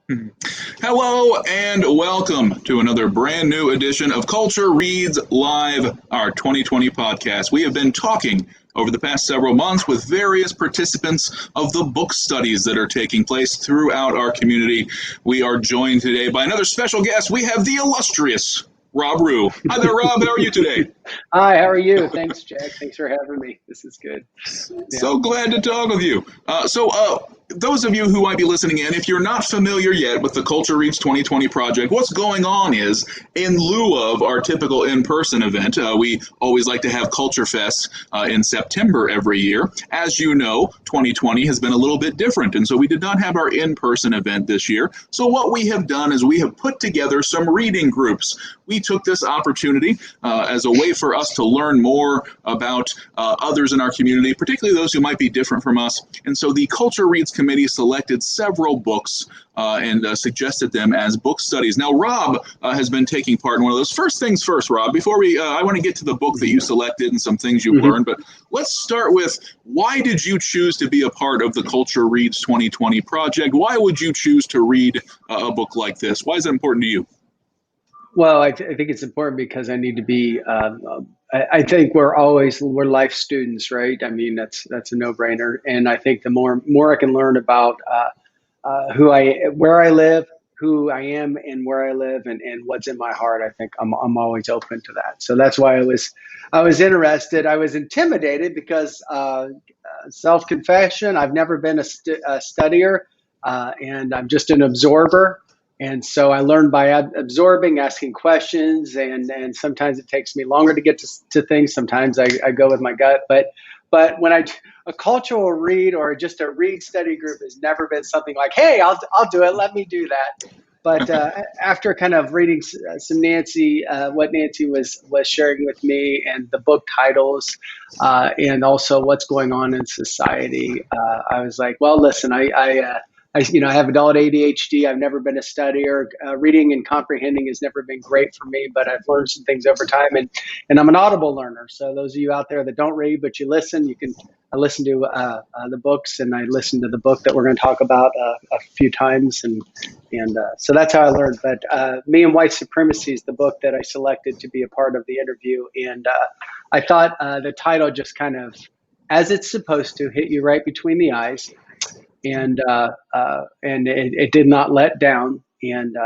Hello and welcome to another brand new edition of Culture Reads Live, our 2020 podcast. We have been talking over the past several months with various participants of the book studies that are taking place throughout our community. We are joined today by another special guest. We have the illustrious Rob Rue. Hi there, Rob. How are you today? Hi, how are you? Thanks, Jack. Thanks for having me. This is good. So glad to talk with you. Those of you who might be listening in, if you're not familiar yet with the Culture Reads 2020 project, what's going on is, in lieu of our typical in-person event, we always like to have Culture Fest in September every year. As you know, 2020 has been a little bit different, and so we did not have our in-person event this year. So what we have done is we have put together some reading groups. We took this opportunity as a way for us to learn more about others in our community, particularly those who might be different from us. And so the Culture Reads Committee selected several books and suggested them as book studies. Now, Rob has been taking part in one of those. First things first, Rob, before I want to get to the book that you selected and some things you've learned, but let's start with, why did you choose to be a part of the Culture Reads 2020 project? Why would you choose to read a book like this? Why is it important to you? Well, I think it's important because I need to be. I think we're life students, right? I mean, that's a no-brainer. And I think the more I can learn about where I live, who I am, and where I live, and what's in my heart, I think I'm always open to that. So that's why I was interested. I was intimidated because self-confession, I've never been a studier, and I'm just an absorber. And so I learned by absorbing, asking questions, and sometimes it takes me longer to get to things. Sometimes I go with my gut. But when a cultural read or just a read study group has never been something like, hey, I'll do it. Let me do that. But after kind of reading some what Nancy was sharing with me, and the book titles, and also what's going on in society, I was like, well, listen, I have adult ADHD. I've never been a studier. Reading and comprehending has never been great for me, but I've learned some things over time, and I'm an audible learner. So those of you out there that don't read but you listen, I listen to the books, and I listened to the book that we're going to talk about a few times, and so that's how I learned. But Me and White Supremacy is the book that I selected to be a part of the interview, and I thought the title just kind of, as it's supposed to, hit you right between the eyes. And it did not let down. And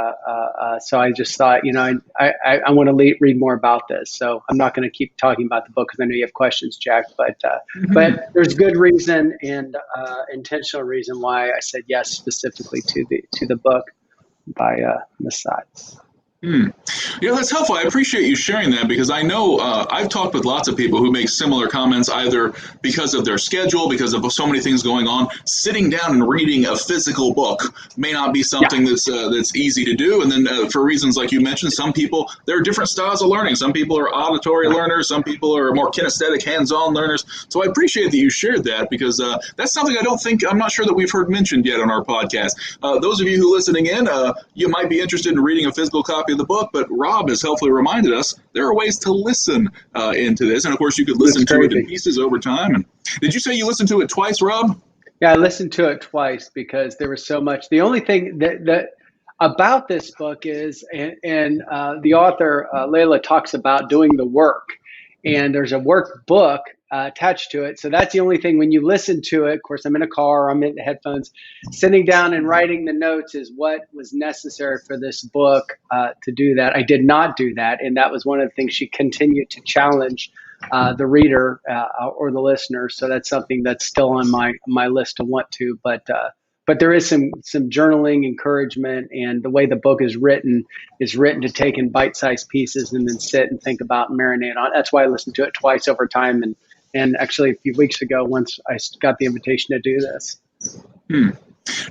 so I just thought, I want to read more about this. So I'm not going to keep talking about the book because I know you have questions, Jack. But there's good reason and intentional reason why I said yes specifically to the book by Masad. Yeah, that's helpful. I appreciate you sharing that, because I know I've talked with lots of people who make similar comments, either because of their schedule, because of so many things going on. Sitting down and reading a physical book may not be something that's easy to do. And then for reasons like you mentioned, some people, there are different styles of learning. Some people are auditory learners. Some people are more kinesthetic, hands-on learners. So I appreciate that you shared that, because that's something I'm not sure that we've heard mentioned yet on our podcast. Those of you who are listening in, you might be interested in reading a physical copy of the book, but Rob has helpfully reminded us there are ways to listen into this, and of course you could listen to it in pieces over time. And did you say you listened to it twice, Rob? Yeah, I listened to it twice because there was so much. The only thing that about this book is, and the author Layla talks about doing the work, and there's a workbook attached to it. So that's the only thing when you listen to it. Of course, I'm in a car, I'm in headphones, sitting down and writing the notes is what was necessary for this book to do that. I did not do that, and that was one of the things she continued to challenge the reader or the listener. So that's something that's still on my list to want to, but there is some journaling encouragement, and the way the book is written to take in bite-sized pieces and then sit and think about and marinate on. That's why I listened to it twice over time, and actually a few weeks ago, once I got the invitation to do this.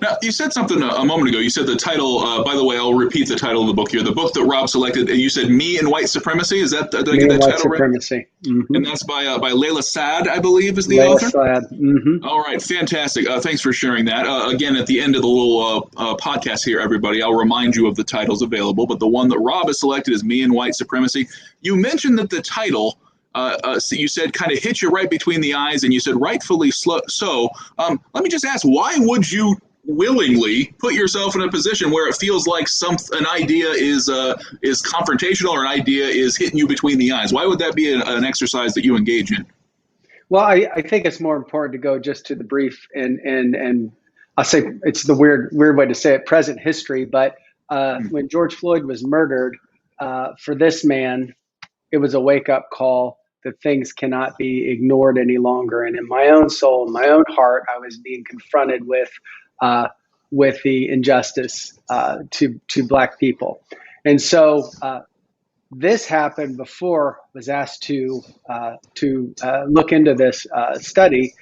Now, you said something a moment ago. You said the title, by the way, I'll repeat the title of the book here. The book that Rob selected, you said Me and White Supremacy. Is that, did I get that title Supremacy. right? Mm-hmm. And that's by Layla Saad, I believe, is the author? Layla Saad. Mm-hmm. All right, fantastic. Thanks for sharing that. Again, at the end of the little podcast here, everybody, I'll remind you of the titles available, but the one that Rob has selected is Me and White Supremacy. You mentioned that the title, so you said, kind of hit you right between the eyes, and you said rightfully so. Let me just ask, why would you willingly put yourself in a position where it feels like an idea is confrontational, or an idea is hitting you between the eyes? Why would that be an exercise that you engage in? Well, I think it's more important to go just to the brief and I'll say it's the weird way to say it, present history. But when George Floyd was murdered, for this man, it was a wake up call that things cannot be ignored any longer. And in my own soul, in my own heart, I was being confronted with the injustice to Black people. And so this happened before I was asked to look into this study,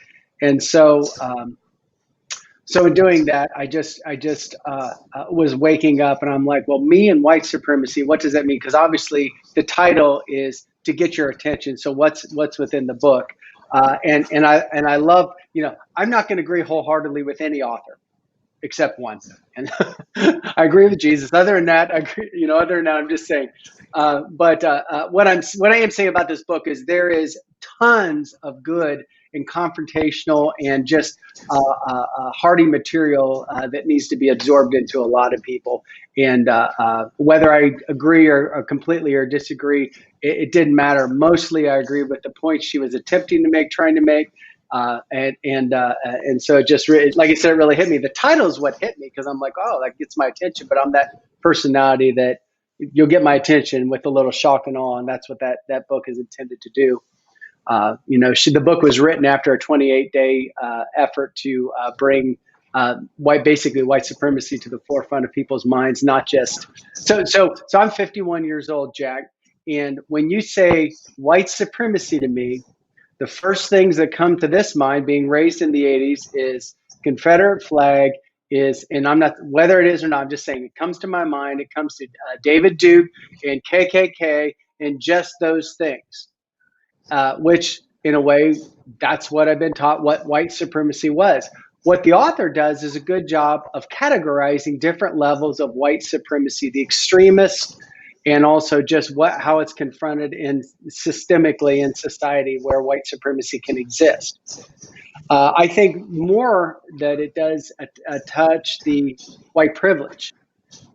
and so in doing that, I just was waking up, and I'm like, well, me and white supremacy, what does that mean? Because obviously the title is to get your attention. So what's within the book? And I love, I'm not going to agree wholeheartedly with any author except one, and I agree with Jesus. Other than that, I'm just saying. But what I am saying about this book is there is tons of good and confrontational and just hearty material that needs to be absorbed into a lot of people. And whether I agree or completely or disagree, it didn't matter. Mostly, I agree with the points she was attempting to make, trying to make. And so it just like I said, it really hit me. The title is what hit me, because I'm like, oh, that gets my attention. But I'm that personality that you'll get my attention with a little shock and awe, and that's what that book is intended to do. The book was written after a 28-day effort to bring white supremacy to the forefront of people's minds, not just. So I'm 51 years old, Jack, and when you say white supremacy to me, the first things that come to this mind, being raised in the 80s, is Confederate flag, and I'm not, whether it is or not, I'm just saying it comes to my mind. It comes to David Duke and KKK and just those things, which in a way, that's what I've been taught what white supremacy was. What the author does is a good job of categorizing different levels of white supremacy, the extremists, and also just how it's confronted systemically in society where white supremacy can exist. I think more that it does touch the white privilege,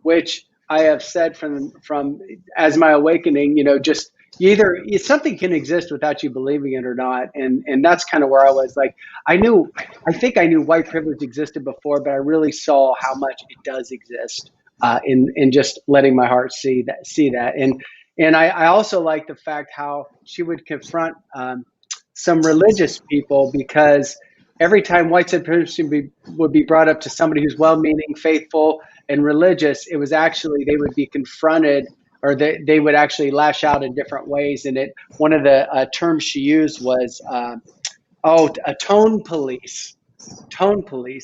which I have said from as my awakening, just either something can exist without you believing it or not. And that's kind of where I was like, I think I knew white privilege existed before, but I really saw how much it does exist. In just letting my heart see that, and I also like the fact how she would confront some religious people, because every time white supremacy would be brought up to somebody who's well-meaning, faithful, and religious, it was actually they would be confronted, or they would actually lash out in different ways. And one of the terms she used was a tone police,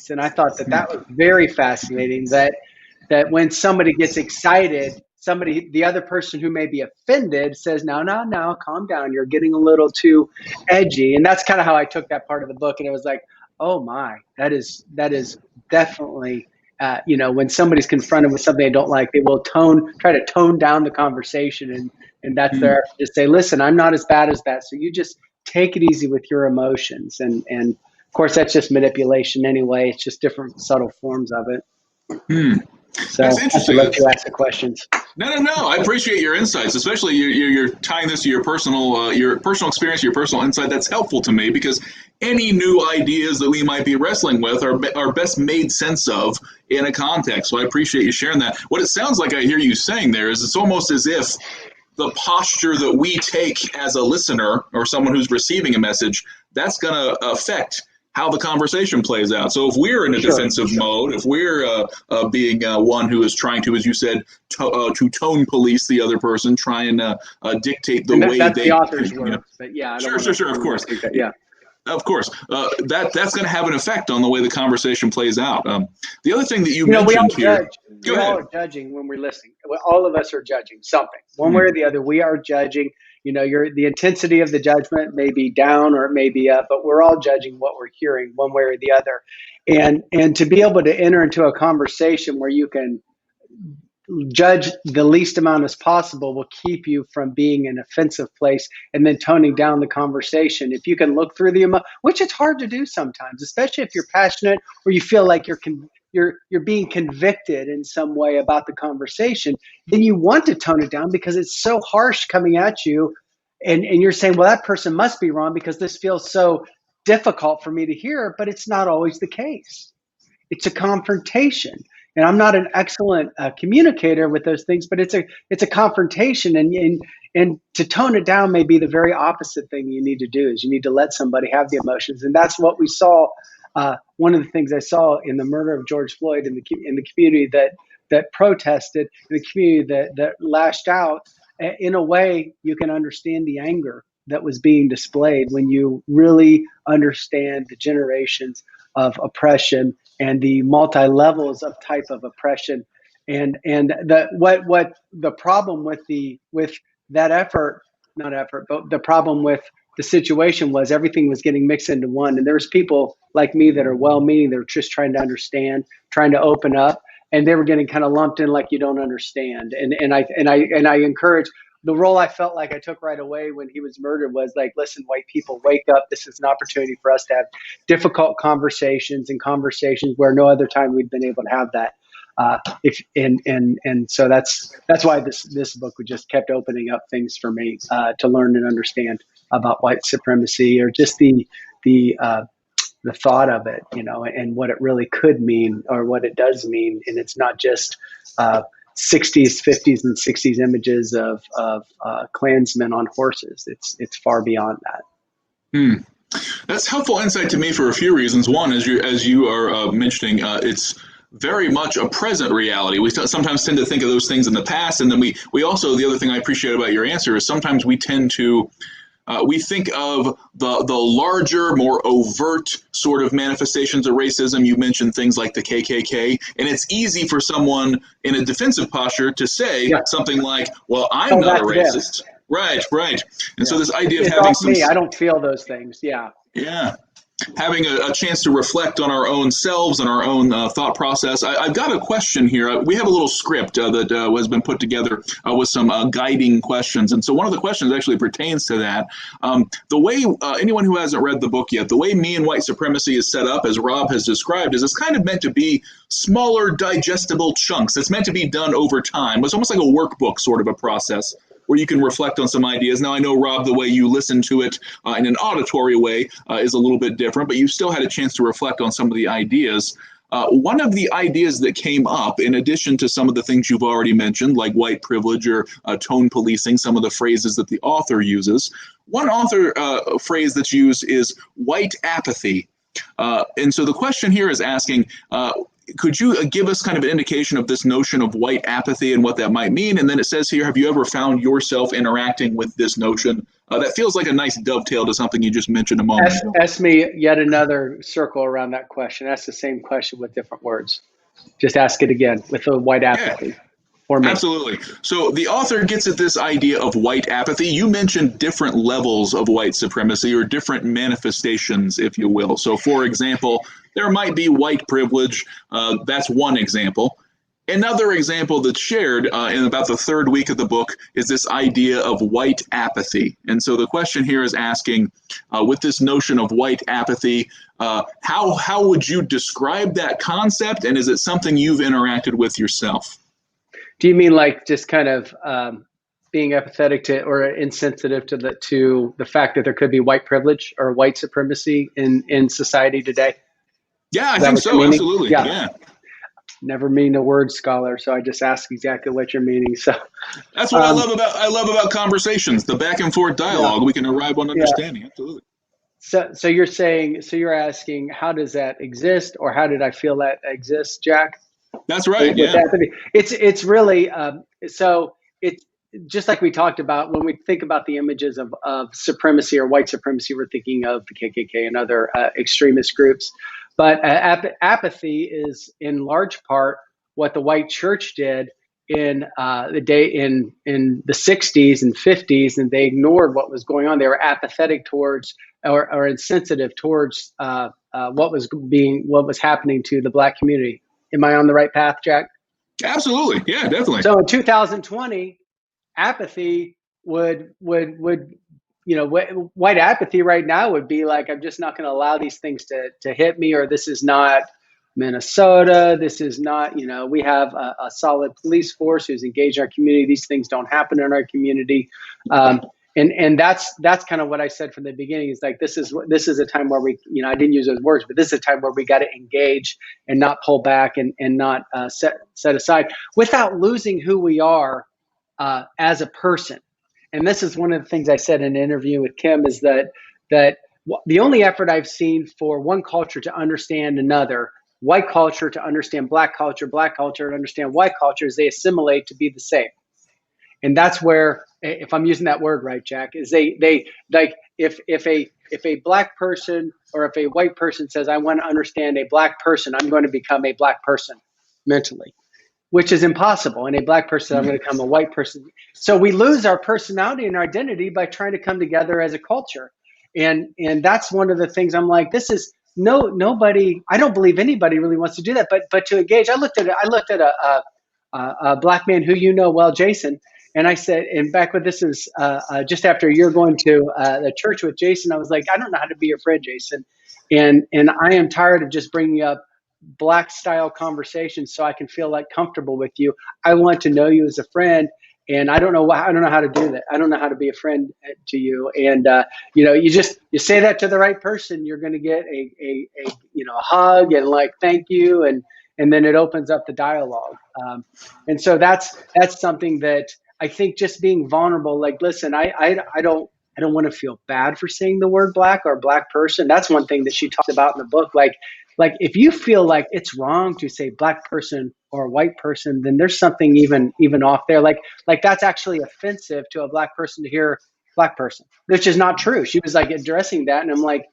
and I thought that was very fascinating. That when somebody gets excited, the other person who may be offended says, no, calm down. You're getting a little too edgy. And that's kind of how I took that part of the book. And it was like, oh my, that is definitely, when somebody's confronted with something they don't like, they will try to tone down the conversation. And that's their effort to say, listen, I'm not as bad as that. So you just take it easy with your emotions. And of course, that's just manipulation anyway. It's just different subtle forms of it. So that's interesting. I'll let you ask the questions. No. I appreciate your insights, especially you're tying this to your personal experience, your personal insight. That's helpful to me, because any new ideas that we might be wrestling with are best made sense of in a context. So I appreciate you sharing that. What it sounds like I hear you saying there is it's almost as if the posture that we take as a listener or someone who's receiving a message, that's going to affect how the conversation plays out. So if we're in a defensive mode, if we're being one who is trying to, as you said, to tone police the other person, try and dictate the way that's they. the author's work, but yeah, sure, of course, yeah. Of course, that's going to have an effect on the way the conversation plays out. The other thing that you we all mentioned here, judge. We all are judging when we're listening. All of us are judging something, one way or the other. We are judging. The intensity of the judgment may be down or it may be up, but we're all judging what we're hearing one way or the other. And to be able to enter into a conversation where you can judge the least amount as possible will keep you from being in an offensive place and then toning down the conversation. If you can look through which it's hard to do sometimes, especially if you're passionate or you feel like you're you're being convicted in some way about the conversation, then you want to tone it down because it's so harsh coming at you, and you're saying, well, that person must be wrong because this feels so difficult for me to hear, but it's not always the case. It's a confrontation, and I'm not an excellent communicator with those things, but it's a confrontation, and to tone it down may be the very opposite thing you need to do. Is you need to let somebody have the emotions, and that's what we saw. One of the things I saw in the murder of George Floyd in the community that protested, in the community that lashed out. In a way, you can understand the anger that was being displayed when you really understand the generations of oppression and the multi levels of type of oppression, and what the problem with that effort, not effort, but the problem with the situation was everything was getting mixed into one, and there's people like me that are well-meaning, they're just trying to understand, trying to open up, and they were getting kind of lumped in like you don't understand, and I encourage. The role I felt like I took right away when he was murdered was like, listen, white people, wake up. This is an opportunity for us to have difficult conversations, and conversations where no other time we'd been able to have that. If and so that's why this book just kept opening up things for me to learn and understand about white supremacy, or just the thought of it, and what it really could mean, or what it does mean. And it's not just 60s, 50s, and 60s images of Klansmen on horses. It's far beyond that. Hmm. That's helpful insight to me for a few reasons. One, as you are mentioning, it's very much a present reality. We sometimes tend to think of those things in the past, and then we also, the other thing I appreciate about your answer is sometimes we tend to we think of the larger, more overt sort of manifestations of racism. You mentioned things like the KKK, and it's easy for someone in a defensive posture to say Yeah. something like, "Well, I'm Tell not a that to them. racist." Right, right. And Yeah. so this idea of It's having off some, me. I don't feel those things. Yeah. yeah, having a chance to reflect on our own selves and our own thought process. I've got a question here. We have a little script that has been put together with some guiding questions. And so one of the questions actually pertains to that. The way anyone who hasn't read the book yet, the way Me and White Supremacy is set up, as Rob has described, is it's kind of meant to be smaller, digestible chunks. It's meant to be done over time. It's almost like a workbook sort of a process where you can reflect on some ideas. Now, I know, Rob, the way you listen to it in an auditory way is a little bit different, but you still had a chance to reflect on some of the ideas. One of the ideas that came up, in addition to some of the things you've already mentioned, like white privilege or tone policing, some of the phrases that the author uses, one author phrase that's used is white apathy. And so the question here is asking, could you give us kind of an indication of this notion of white apathy and what that might mean? And then it says here, have you ever found yourself interacting with this notion? That feels like a nice dovetail to something you just mentioned a moment ago. Ask me yet another circle around that question. Ask the same question with different words. Just ask it again with the white Yeah, apathy for me. absolutely. So the author gets at this idea of white apathy. You mentioned different levels of white supremacy, or different manifestations, if you will. So, for example, there might be white privilege. That's one example. Another example that's shared in about the third week of the book is this idea of white apathy. And so the question here is asking, with this notion of white apathy, how would you describe that concept, and is it something you've interacted with yourself? Do you mean like just kind of being apathetic to or insensitive to the fact that there could be white privilege or white supremacy in society today? Yeah, I Is that think what you're so. meaning? Absolutely. Yeah. Yeah. Never mean a word scholar, so I just ask exactly what you're meaning. So, That's what I love about conversations, the back and forth yeah, dialogue. We can arrive on yeah. understanding. Absolutely. So you're asking, how does that exist, or how did I feel that exists, Jack? That's right. With Yeah. empathy. It's really so it's just like we talked about when we think about the images of supremacy or white supremacy, we're thinking of the KKK and other extremist groups. But apathy is in large part what the white church did in the 60s and 50s, and they ignored what was going on. They were apathetic towards or insensitive towards what was happening to the Black community. Am I on the right path, Jack? Absolutely. Yeah, definitely. So in 2020, apathy white apathy right now would be like, I'm just not going to allow these things to hit me, or this is not Minnesota. This is not, we have a solid police force who's engaged our community. These things don't happen in our community. And that's kind of what I said from the beginning is like, this is a time where we, I didn't use those words, but this is a time where we got to engage and not pull back and not set aside without losing who we are as a person. And this is one of the things I said in an interview with Kim is that the only effort I've seen for one culture to understand another, white culture to understand black culture to understand white culture, is they assimilate to be the same. And that's where, if I'm using that word right, Jack, is they like if a black person or if a white person says, I want to understand a black person, I'm going to become a black person mentally, which is impossible. And a black person, I'm going to become a white person. So we lose our personality and our identity by trying to come together as a culture. And that's one of the things I'm like, this is nobody, I don't believe anybody really wants to do that, but to engage. I looked at a black man who well, Jason, and I said, and back when this is just after a year going to the church with Jason, I was like, I don't know how to be your friend, Jason, and I am tired of just bringing up black style conversations so I can feel like comfortable with you. I want to know you as a friend. And I don't know how to do that. I don't know how to be a friend to you. And you say that to the right person, you're going to get a hug and like thank you, and then it opens up the dialogue. And so that's something that I think just being vulnerable. Like, listen, I don't want to feel bad for saying the word black or black person. That's one thing that she talks about in the book. Like if you feel like it's wrong to say black person or white person, then there's something even off there. Like that's actually offensive to a black person to hear black person, which is not true. She was like addressing that, and I'm like,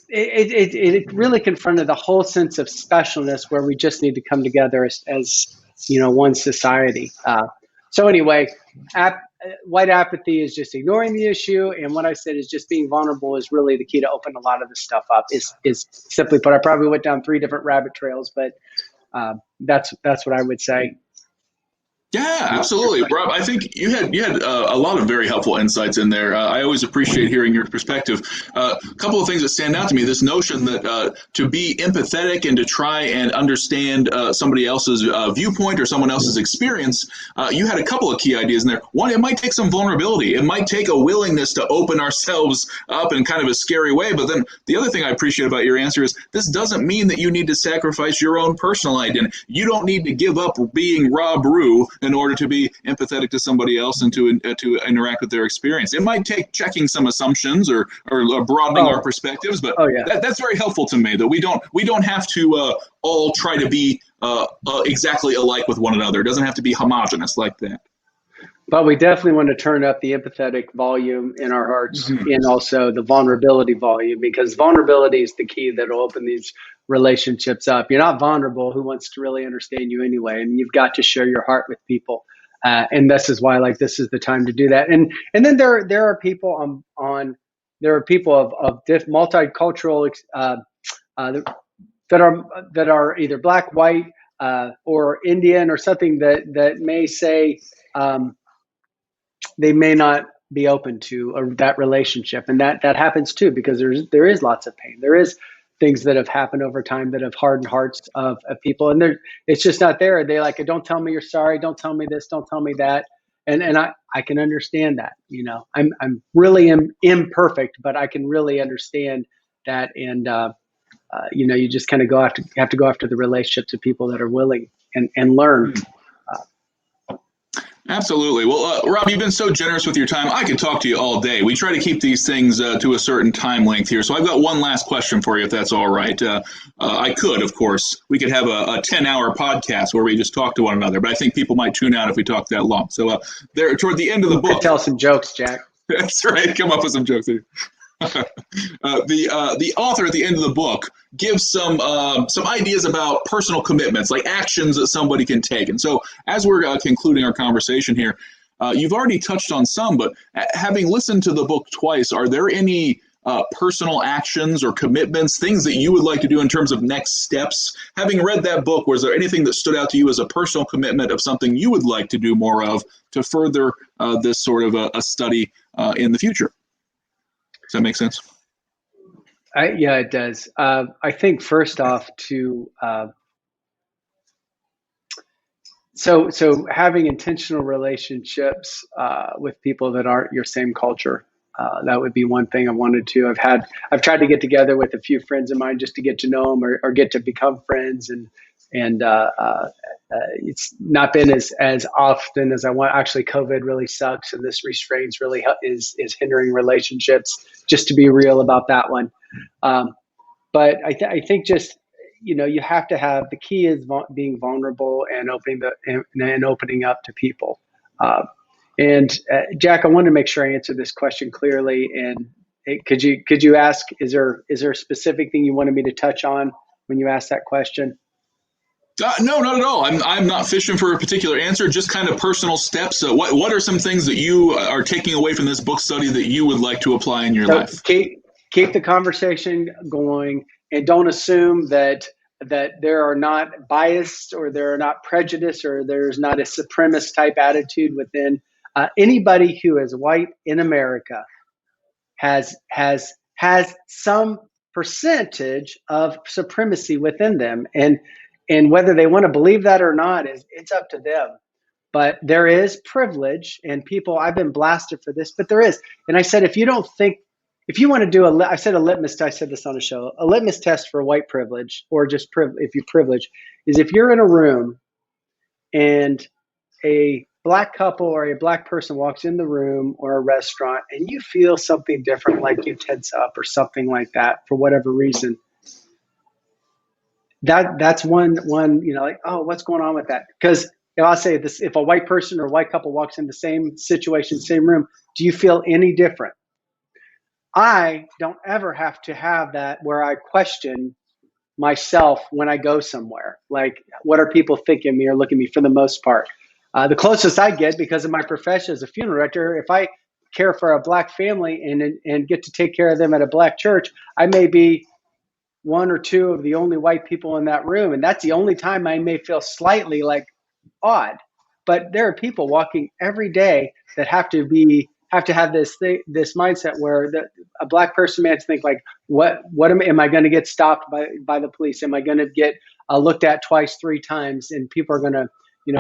it really confronted the whole sense of specialness where we just need to come together as one society. So anyway, white apathy is just ignoring the issue, and what I said is just being vulnerable is really the key to open a lot of this stuff up. Is simply put. I probably went down 3 different rabbit trails, but that's what I would say. Yeah, absolutely, Rob. I think you had a lot of very helpful insights in there. I always appreciate hearing your perspective. A couple of things that stand out to me: this notion that to be empathetic and to try and understand somebody else's viewpoint or someone else's experience. You had a couple of key ideas in there. One, it might take some vulnerability. It might take a willingness to open ourselves up in kind of a scary way. But then the other thing I appreciate about your answer is this doesn't mean that you need to sacrifice your own personal identity. You don't need to give up being Rob Rue in order to be empathetic to somebody else and to interact with their experience. It might take checking some assumptions or broadening our perspectives, but that's very helpful to me that we don't have to all try to be exactly alike with one another. It doesn't have to be homogenous like that. But we definitely want to turn up the empathetic volume in our hearts and also the vulnerability volume, because vulnerability is the key that will open these relationships up. You're not vulnerable. Who wants to really understand you anyway? And you've got to share your heart with people. And this is why, like, this is the time to do that. And then there are people there are people of multicultural that are either black, white, or Indian or something that may say they may not be open to that relationship. And that happens too, because there is lots of pain. There is things that have happened over time that have hardened hearts of people. And it's just not there. They like, don't tell me you're sorry. Don't tell me this. Don't tell me that. And I can understand that, I'm really imperfect, but I can really understand that. And, you just kind of have to go after the relationships of people that are willing and learn. Absolutely. Well, Rob, you've been so generous with your time. I could talk to you all day. We try to keep these things to a certain time length here. So I've got one last question for you, if that's all right. I could, of course. We could have a 10-hour podcast where we just talk to one another, but I think people might tune out if we talk that long. So there, toward the end of the book. Tell some jokes, Jack. That's right. Come up with some jokes here. The author at the end of the book gives some ideas about personal commitments, like actions that somebody can take. And so, as we're concluding our conversation here, you've already touched on some, but having listened to the book twice, are there any personal actions or commitments, things that you would like to do in terms of next steps? Having read that book, was there anything that stood out to you as a personal commitment of something you would like to do more of to further this sort of a study in the future? Does that make sense? Yeah, it does. I think first off, so having intentional relationships with people that aren't your same culture, that would be one thing I wanted to. I've tried to get together with a few friends of mine just to get to know them or get to become friends, and it's not been as often as I want. Actually, COVID really sucks, and this restraints really is hindering relationships. Just to be real about that one. Um, but I think just you have to have the key is being vulnerable and opening up to people. Uh, and Jack, I wanted to make sure I answered this question clearly. And could you ask? Is there a specific thing you wanted me to touch on when you asked that question? No, not at all. I'm not fishing for a particular answer. Just kind of personal steps. What are some things that you are taking away from this book study that you would like to apply in your So life? keep the conversation going, and don't assume that there are not biased or there are not prejudice or there's not a supremacist type attitude within anybody who is white in America has some percentage of supremacy within them, and whether they want to believe that or not is it's up to them. But there is privilege, and people, I've been blasted for this, but there is. And I said, if you don't think, if you want to do I said a litmus test, I said this on a show, a litmus test for white privilege or just if you privilege is if you're in a room and a black couple or a black person walks in the room or a restaurant and you feel something different, like you tense up or something like that for whatever reason, that's one like, oh, what's going on with that? Because I'll say this: if a white person or a white couple walks in the same situation, same room, do you feel any different? I don't ever have to have that where I question myself when I go somewhere. Like, what are people thinking of me or looking at me? For the most part, the closest I get because of my profession as a funeral director, if I care for a black family and get to take care of them at a black church, I may be one or two of the only white people in that room, and that's the only time I may feel slightly like odd. But there are people walking every day that have to have this mindset where a black person may have to think like, what am I going to get stopped by the police? Am I going to get looked at twice, three times, and people are going to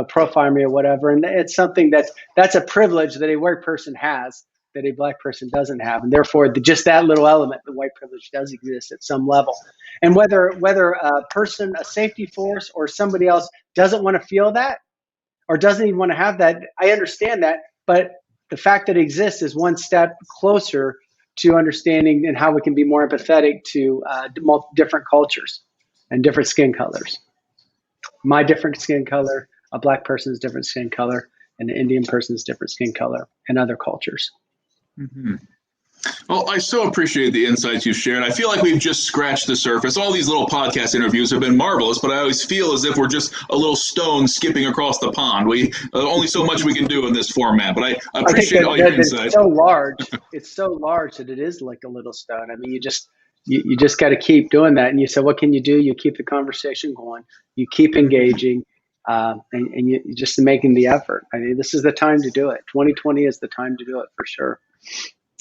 profile me or whatever? And it's something that's a privilege that a white person has that a black person doesn't have, and therefore just that little element, the white privilege does exist at some level. And whether a person, a safety force, or somebody else doesn't want to feel that or doesn't even want to have that, I understand that. But the fact that it exists is one step closer to understanding and how we can be more empathetic to different cultures and different skin colors. My different skin color, a black person's different skin color, and an Indian person's different skin color, and other cultures. Mm-hmm. Well, I so appreciate the insights you've shared. I feel like we've just scratched the surface. All these little podcast interviews have been marvelous, but I always feel as if we're just a little stone skipping across the pond. We only so much we can do in this format, but I I think appreciate all your it's insight. so large. It's so large that it is like a little stone. I mean, you just got to keep doing that. And you said, what can you do? You keep the conversation going. You keep engaging, and you just making the effort. I mean, this is the time to do it. 2020 is the time to do it for sure.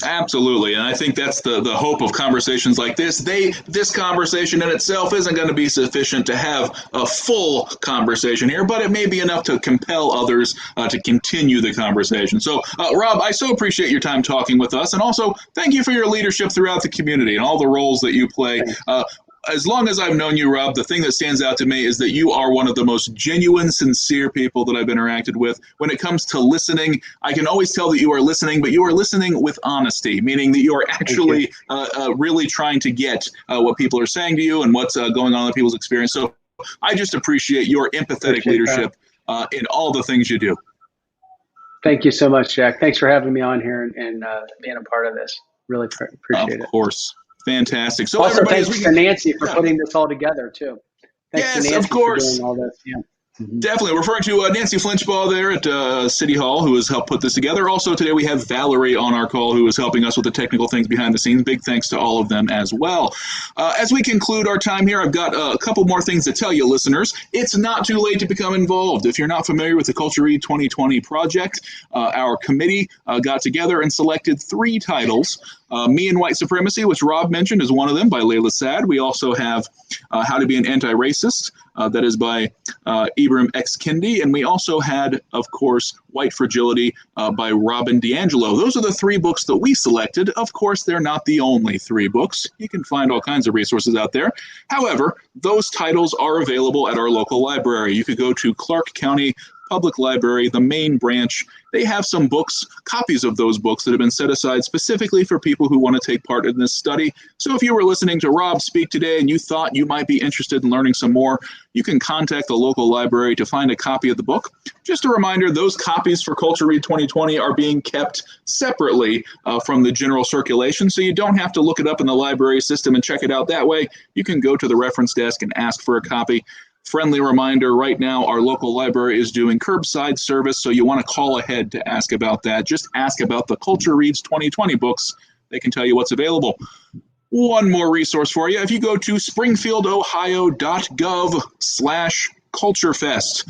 Absolutely, and I think that's the hope of conversations like this. This conversation in itself isn't going to be sufficient to have a full conversation here, but it may be enough to compel others to continue the conversation. So, Rob, I so appreciate your time talking with us, and also thank you for your leadership throughout the community and all the roles that you play. As long as I've known you, Rob, the thing that stands out to me is that you are one of the most genuine, sincere people that I've interacted with. When it comes to listening, I can always tell that you are listening, but you are listening with honesty, meaning that you are actually really trying to get what people are saying to you and what's going on in people's experience. So I just appreciate your empathetic leadership in all the things you do. Thank you so much, Jack. Thanks for having me on here and being a part of this. Really appreciate it. Of course. Fantastic. So also, thanks to Nancy for putting this all together, too. Thanks to Nancy for doing all this. Yeah. Mhm. Definitely. Referring to Nancy Flinchbaugh there at City Hall, who has helped put this together. Also, today we have Valerie on our call, who is helping us with the technical things behind the scenes. Big thanks to all of them as well. As we conclude our time here, I've got a couple more things to tell you, listeners. It's not too late to become involved. If you're not familiar with the Culture Read 2020 project, our committee got together and selected 3 titles. Me and White Supremacy, which Rob mentioned, is one of them by Layla Saad. We also have How to Be an Anti-Racist. That is by Ibram X. Kendi. And we also had, of course, White Fragility by Robin DiAngelo. Those are the 3 books that we selected. Of course, they're not the only 3 books. You can find all kinds of resources out there. However, those titles are available at our local library. You could go to Clark County Public Library, the main branch. They have some books, copies of those books that have been set aside specifically for people who want to take part in this study. So if you were listening to Rob speak today and you thought you might be interested in learning some more, you can contact the local library to find a copy of the book. Just a reminder, those copies for Culture Read 2020 are being kept separately from the general circulation, so you don't have to look it up in the library system and check it out that way. You can go to the reference desk and ask for a copy. Friendly reminder, right now our local library is doing curbside service, so you want to call ahead to ask about that. Just ask about the Culture Reads 2020 books. They can tell you what's available. One more resource for you. If you go to springfieldohio.gov/CultureFest,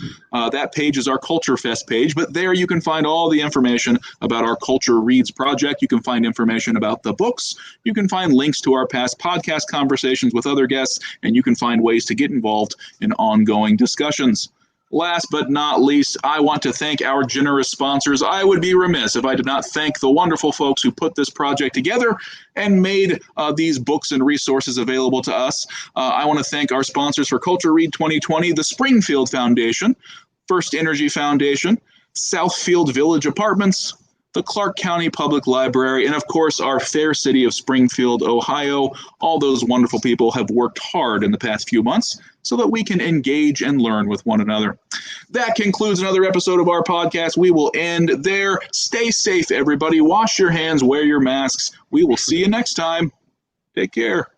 that page is our CultureFest page, but there you can find all the information about our Culture Reads project. You can find information about the books. You can find links to our past podcast conversations with other guests, and you can find ways to get involved in ongoing discussions. Last but not least, I want to thank our generous sponsors. I would be remiss if I did not thank the wonderful folks who put this project together and made these books and resources available to us. I want to thank our sponsors for Culture Read 2020, the Springfield Foundation, First Energy Foundation, Southfield Village Apartments, the Clark County Public Library, and of course our fair city of Springfield, Ohio. All those wonderful people have worked hard in the past few months so that we can engage and learn with one another. That concludes another episode of our podcast. We will end there. Stay safe, everybody. Wash your hands, wear your masks. We will see you next time. Take care.